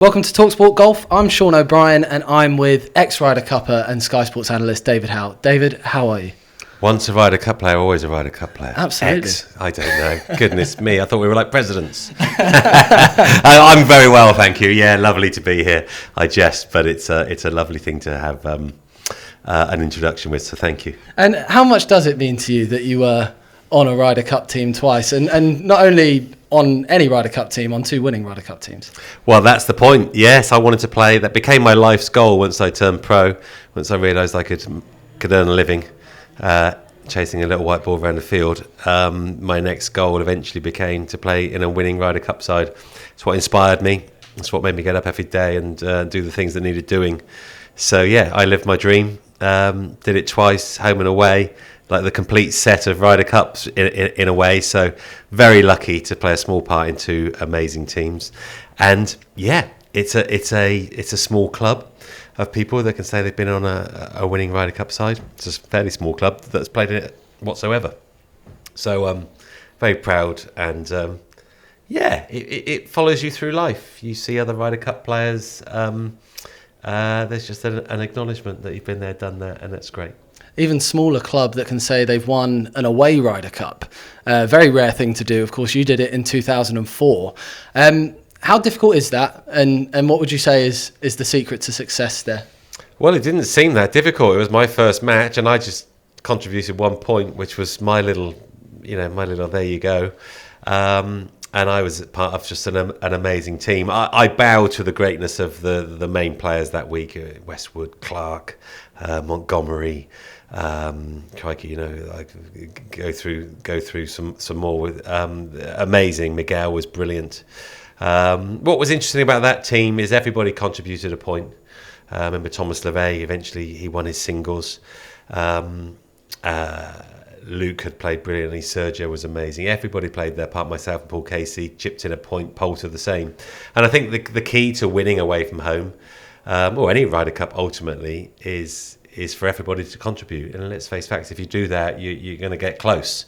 Welcome to talkSPORT Golf. I'm Sean O'Brien and I'm with ex-Ryder Cupper and Sky Sports analyst David Howell. David, how are you? Once a Ryder Cup player, always a Ryder Cup player. Absolutely. I don't know. Goodness me, I thought we were like presidents. I'm very well, thank you. Yeah, lovely to be here. I jest, but it's a lovely thing to have an introduction with, so thank you. And how much does it mean to you that you were on a Ryder Cup team twice, and not only on any Ryder Cup team, on two winning Ryder Cup teams? Well, that's the point. Yes, I wanted to play. That became my life's goal once I turned pro, once I realised I could earn a living chasing a little white ball around the field. My next goal eventually became to play in a winning Ryder Cup side. It's what inspired me. It's what made me get up every day and do the things that needed doing. So yeah, I lived my dream. Did it twice, home and away, like the complete set of Ryder Cups in a way. So very lucky to play a small part in two amazing teams. And yeah, it's a small club of people that can say they've been on a winning Ryder Cup side. It's a fairly small club that's played in it whatsoever. So very proud, and it follows you through life. You see other Ryder Cup players. There's just an acknowledgement that you've been there, done that, and that's great. Even smaller club that can say they've won an away Ryder Cup. Very rare thing to do. Of course, you did it in 2004. How difficult is that? And what would you say is the secret to success there? Well, it didn't seem that difficult. It was my first match, and I just contributed 1 point, which was my little there you go. And I was part of just an amazing team. I bow to the greatness of the main players that week: Westwood, Clark, Montgomery. Crikey, I go through some more with amazing. Miguel was brilliant. What was interesting about that team is everybody contributed a point. I remember Thomas LeVay, eventually he won his singles. Luke had played brilliantly. Sergio was amazing. Everybody played their part. Myself and Paul Casey chipped in a point. Poulter the same. And I think the key to winning away from home, or any Ryder Cup ultimately, is for everybody to contribute. And let's face facts, if you do that, you're going to get close.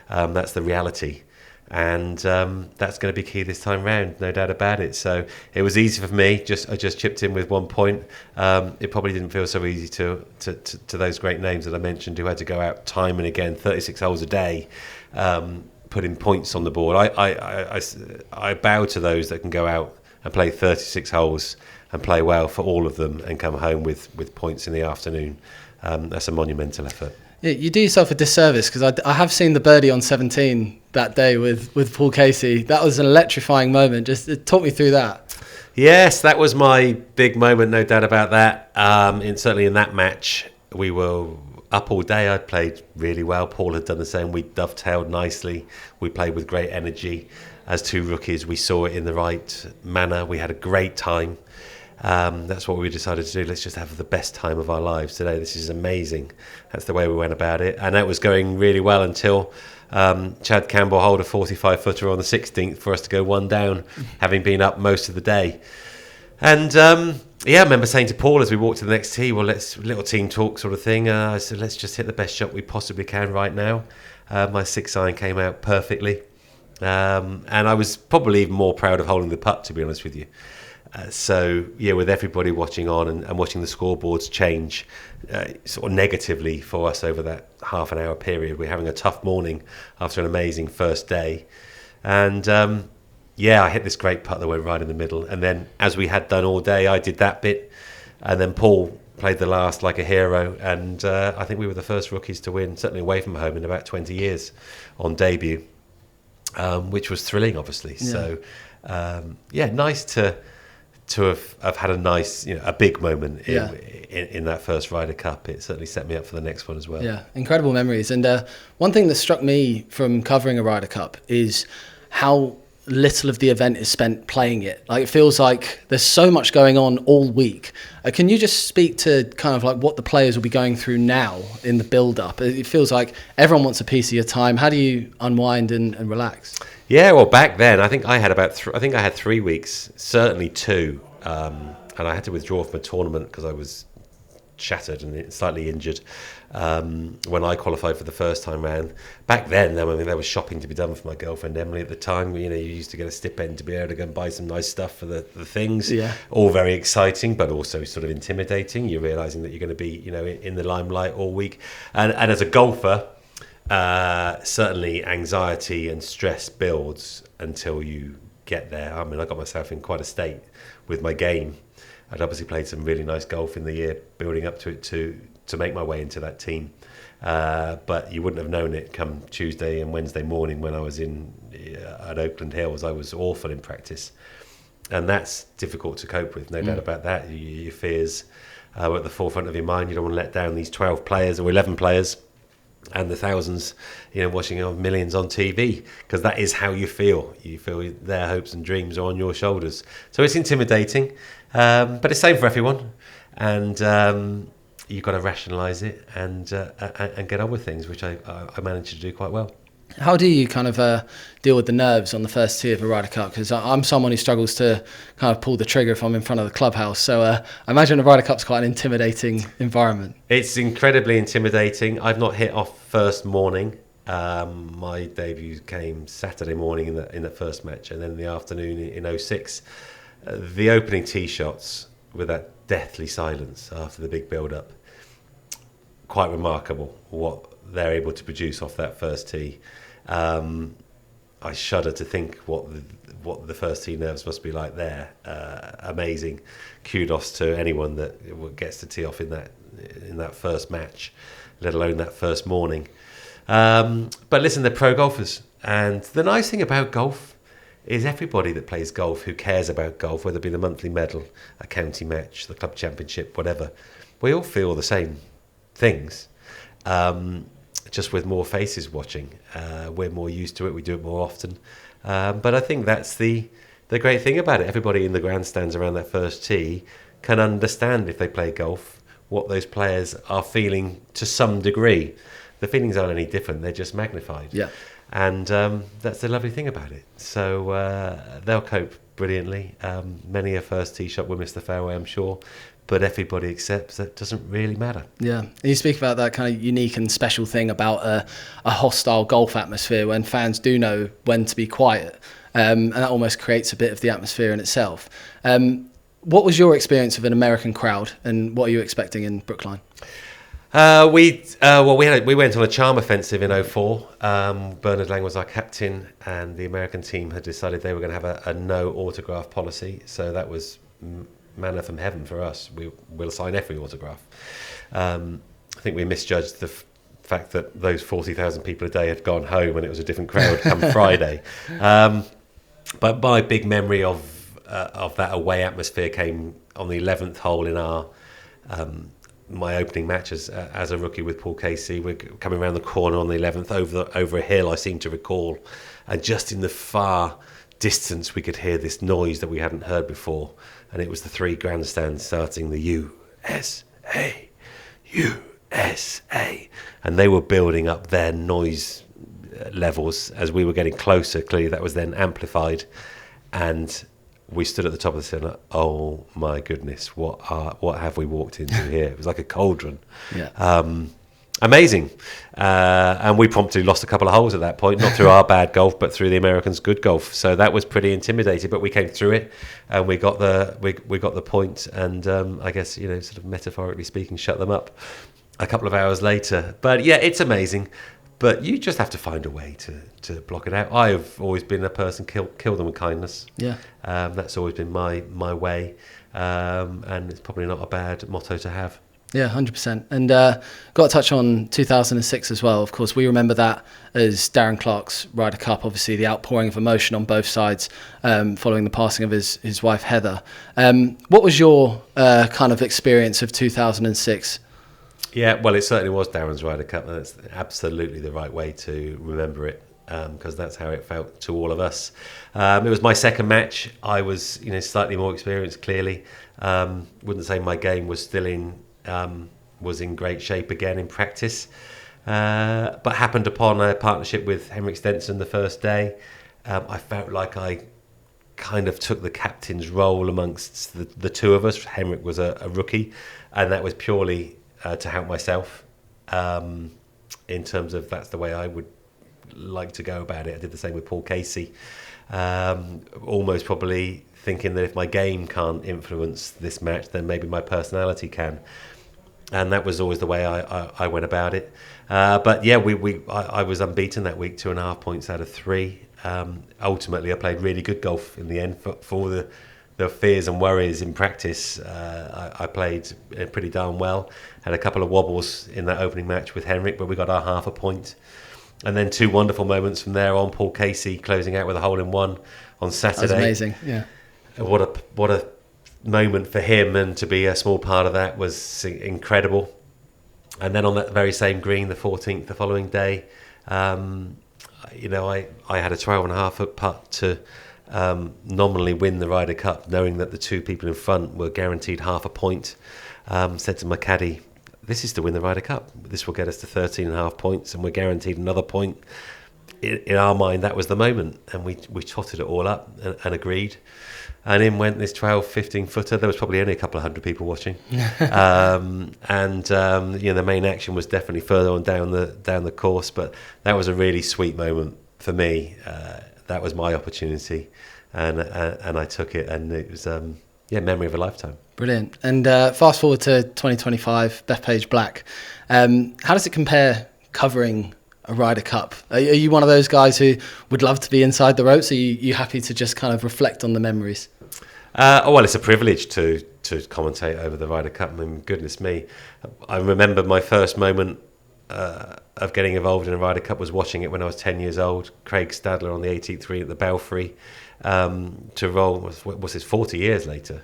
That's the reality. And that's going to be key this time round, no doubt about it. So it was easy for me. I just chipped in with 1 point. It probably didn't feel so easy to those great names that I mentioned, who had to go out time and again, 36 holes a day, putting points on the board. I bow to those that can go out and play 36 holes and play well for all of them and come home with points in the afternoon. That's a monumental effort. Yeah, you do yourself a disservice, because I have seen the birdie on 17 that day with Paul Casey. That was an electrifying moment. Just talk me through that. Yes, that was my big moment, no doubt about that. Certainly in that match, we were up all day. I'd played really well. Paul had done the same. We dovetailed nicely. We played with great energy. As two rookies, we saw it in the right manner. We had a great time. That's what we decided to do. Let's just have the best time of our lives today. This is amazing. That's the way we went about it. And that was going really well until Chad Campbell holed a 45-footer on the 16th for us to go one down, having been up most of the day. And I remember saying to Paul as we walked to the next tee, well, let's little team talk sort of thing. I said, let's just hit the best shot we possibly can right now. My 6-iron came out perfectly. And I was probably even more proud of holding the putt, to be honest with you. With everybody watching on and watching the scoreboards change sort of negatively for us over that half an hour period, we're having a tough morning after an amazing first day. And I hit this great putt that went right in the middle. And then, as we had done all day, I did that bit. And then Paul played the last like a hero. And I think we were the first rookies to win, certainly away from home, in about 20 years on debut, which was thrilling, obviously. Yeah. So, nice to have had a nice, a big moment in that first Ryder Cup. It certainly set me up for the next one as well. Yeah, incredible memories. And one thing that struck me from covering a Ryder Cup is how little of the event is spent playing it. Like, it feels like there's so much going on all week. Can you just speak to kind of like what the players will be going through now in the build-up? It feels like everyone wants a piece of your time. How do you unwind and relax? Yeah, well, back then, I think I had I had 3 weeks, certainly 2, and I had to withdraw from a tournament because I was shattered and slightly injured when I qualified for the first time round. Back then, there was shopping to be done for my girlfriend Emily at the time. You used to get a stipend to be able to go and buy some nice stuff for the things. Yeah. All very exciting, but also sort of intimidating. You're realising that you're going to be, in the limelight all week. And as a golfer, certainly anxiety and stress builds until you get there. I mean, I got myself in quite a state with my game. I'd obviously played some really nice golf in the year building up to it to make my way into that team. But you wouldn't have known it come Tuesday and Wednesday morning when I was at Oakland Hills. I was awful in practice. And that's difficult to cope with, no doubt about that. Your fears are at the forefront of your mind. You don't want to let down these 12 players or 11 players and the thousands, watching millions on TV, because that is how you feel. You feel their hopes and dreams are on your shoulders. So it's intimidating, but it's same for everyone. And you've got to rationalise it and get on with things, which I managed to do quite well. How do you kind of deal with the nerves on the first tee of a Ryder Cup? Because I'm someone who struggles to kind of pull the trigger if I'm in front of the clubhouse. So I imagine the Ryder Cup's quite an intimidating environment. It's incredibly intimidating. I've not hit off first morning. My debut came Saturday morning in the first match, and then in the afternoon in 06. The opening tee shots with that deathly silence after the big build-up, quite remarkable what they're able to produce off that first tee. I shudder to think what the first tee nerves must be like there. Amazing. Kudos to anyone that gets to tee off in that first match, let alone that first morning. But listen, they're pro golfers, and the nice thing about golf is everybody that plays golf who cares about golf, whether it be the monthly medal, a county match, the club championship, whatever, we all feel the same things. Just with more faces watching. We're more used to it, we do it more often. But I think that's the great thing about it. Everybody in the grandstands around that first tee can understand, if they play golf, what those players are feeling to some degree. The feelings aren't any different, they're just magnified. Yeah. And that's the lovely thing about it. So they'll cope brilliantly. Many a first tee shot will miss the fairway, I'm sure. But everybody accepts that doesn't really matter. Yeah. And you speak about that kind of unique and special thing about a hostile golf atmosphere when fans do know when to be quiet. And that almost creates a bit of the atmosphere in itself. What was your experience of an American crowd, and what are you expecting in Brookline? We went on a charm offensive in 04. Bernard Lang was our captain, and the American team had decided they were going to have a no autograph policy. So that was manna from heaven for us. We'll sign every autograph. I think we misjudged the fact that those 40,000 people a day had gone home and it was a different crowd come Friday. But my big memory of that away atmosphere came on the 11th hole in my opening match as a rookie with Paul Casey. We're coming around the corner on the 11th over a hill, I seem to recall, and just in the far distance we could hear this noise that we hadn't heard before, and it was the three grandstands starting the USA, USA, and they were building up their noise levels as we were getting closer. Clearly that was then amplified, and we stood at the top of the cinema. Oh my goodness, what have we walked into here? It was like a cauldron. Yeah. Amazing. And we promptly lost a couple of holes at that point, not through our bad golf, but through the Americans' good golf. So that was pretty intimidating, but we came through it, and we got the point, and I guess, sort of metaphorically speaking, shut them up a couple of hours later. But yeah, it's amazing. But you just have to find a way to block it out. I have always been a person, kill them with kindness. Yeah. That's always been my way, and it's probably not a bad motto to have. Yeah, 100%. And got to touch on 2006 as well. Of course, we remember that as Darren Clarke's Ryder Cup, obviously the outpouring of emotion on both sides following the passing of his wife, Heather. What was your kind of experience of 2006? Yeah, well, it certainly was Darren's Ryder Cup, and that's absolutely the right way to remember it, because that's how it felt to all of us. It was my second match. I was, slightly more experienced, clearly. Wouldn't say my game was still was in great shape again in practice, but happened upon a partnership with Henrik Stenson the first day. I felt like I kind of took the captain's role amongst the two of us. Henrik was a rookie, and that was purely to help myself in terms of that's the way I would like to go about it. I did the same with Paul Casey, almost probably thinking that if my game can't influence this match, then maybe my personality can. And that was always the way I went about it. But yeah, I was unbeaten that week, 2.5 points out of 3. Ultimately, I played really good golf in the end. For all the fears and worries in practice, I played pretty darn well. Had a couple of wobbles in that opening match with Henrik, but we got our 0.5 point. And then 2 wonderful moments from there on. Paul Casey closing out with a hole-in-one on Saturday. That was amazing, yeah. What a moment for him, and to be a small part of that was incredible. And then on that very same green, the 14th, the following day, I had a 12.5-foot putt to nominally win the Ryder Cup, knowing that the 2 people in front were guaranteed 0.5 point. Said to my caddy, this is to win the Ryder Cup. This will get us to 13.5 points, and we're guaranteed another point. In our mind, that was the moment, and we totted it all up and agreed. And in went this 12-15 footer. There was probably only a couple of hundred people watching, the main action was definitely further on down the course. But that was a really sweet moment for me. That was my opportunity, and I took it, and it was memory of a lifetime. Brilliant. And fast forward to 2025, Bethpage Black. How does it compare covering a Ryder Cup? Are you one of those guys who would love to be inside the ropes? Are you happy to just kind of reflect on the memories? Well, it's a privilege to commentate over the Ryder Cup. I mean, goodness me. I remember my first moment of getting involved in a Ryder Cup was watching it when I was 10 years old. Craig Stadler on the 83 at the Belfry to roll, was this 40 years later,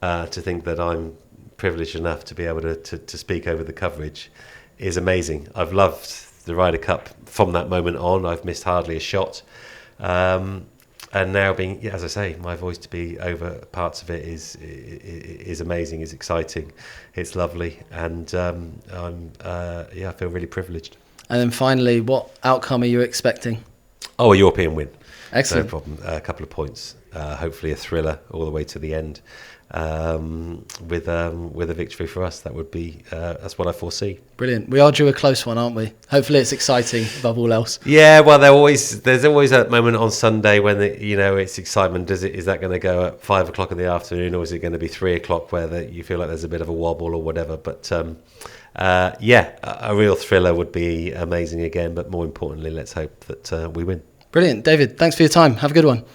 to think that I'm privileged enough to be able to speak over the coverage is amazing. I've loved the Ryder Cup from that moment on. I've missed hardly a shot. And now being, as I say, my voice to be over parts of it is amazing, is exciting, it's lovely, and I feel really privileged. And then finally, what outcome are you expecting? Oh, a European win. Excellent. No problem. A couple of points. Hopefully a thriller all the way to the end. With a victory for us, that would be that's what I foresee. Brilliant. We are due a close one, aren't we? Hopefully it's exciting above all else. Yeah, well, there's always that moment on Sunday when it's excitement. Is that going to go at 5 o'clock in the afternoon, or is it going to be 3 o'clock where you feel like there's a bit of a wobble or whatever? But a real thriller would be amazing again. But more importantly, let's hope that we win. Brilliant. David, thanks for your time. Have a good one.